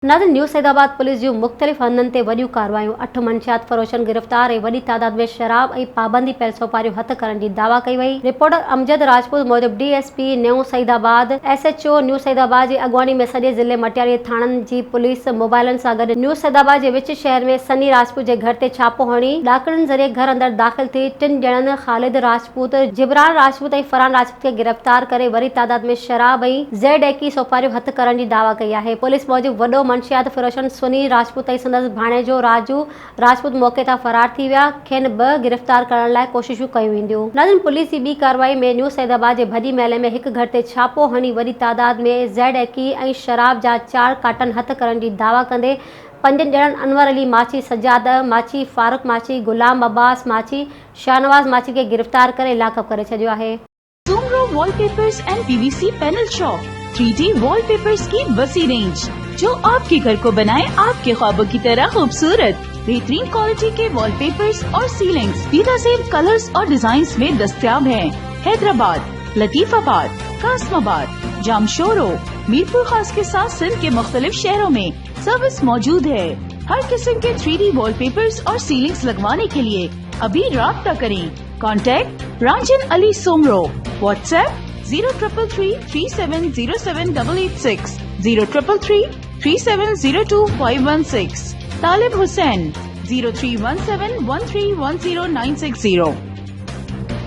नाज़रीन, new Saidabad police जूं मुख़्तलिफ़ हंधनि ते वॾियूं कार्रवायूं। 8 मंशियात फ़रोशन गिरफ़्तार ऐं वॾी तादाद में शराब ऐं पाबंदी पियल सोपारियूं हथ करण जी दावा कई वई। रिपोर्टर अमजद राजपूत मूजिब DSP new Saidabad SHO new Saidabad जी अॻवानी में सॼे ज़िले मटियारी थाणनि जी पुलिस मोबाइलनि सां गॾु न्यू सैदाबाद जे विच शहर में सनी राजपूत जे घर ते छापो हणी ॾाकणनि ज़रिए घर अंदरि दाख़िल थी 3 ॼणनि ख़ालिद राजपूत, जिबरान राजपूत ऐं फरहान राजपूत खे गिरफ़्तार करे वॾी तादाद में शराब ऐं ZAK सोपारियूं हथ करण जी दावा कई आहे। पुलिस मूजिब वॾो मंशियात फ़रोशन सुनी राजपूत ऐं संदसि भाणेजो राजू राजपूत मौक़े तां फ़रार थी विया। खेनि 2 गिरफ़्तार करण लाइ कोशिशूं कयूं वेंदियूं। नाज़रीन, पुलिस जी ॿी कार्रवाई में न्यू सैदाबाद जे भॼी महले में हिकु घर ते छापो हणी वॾी तादाद में ZAK ऐं शराब जा 4 कार्टन हथ करण जी दावा कंदे 5 ॼणनि अनवर अली माची, सजाद माची, फारूक माची, गुलाम अब्बास माची, शाहनवाज माची खे गिरफ़्तार करे लाकअप करे छॾियो आहे। Soomro wallpapers and PVC panel shop 3D wallpapers की वसी रेंज जो आपके घर को बनाए आपके ख्वाबों की तरह खूबसूरत। बेहतरीन क्वालिटी के वॉलपेपर्स और सीलिंग्स बेहतरीन कलर्स और डिजाइन्स में दस्तयाब हैं। हैदराबाद, लतीफाबाद, कासमाबाद, जामशोरो, मीरपुर खास के साथ सिंध के मुख्तलिफ शहरों में सर्विस मौजूद है। हर किस्म के 3D वॉलपेपर्स और सीलिंग्स लगवाने के लिए अभी राब्ता करें। कॉन्टैक्ट रांजन अली सोमरो। व्हाट्सएप 0333370786, 03333702 516। तालिब हुसैन 031713109660।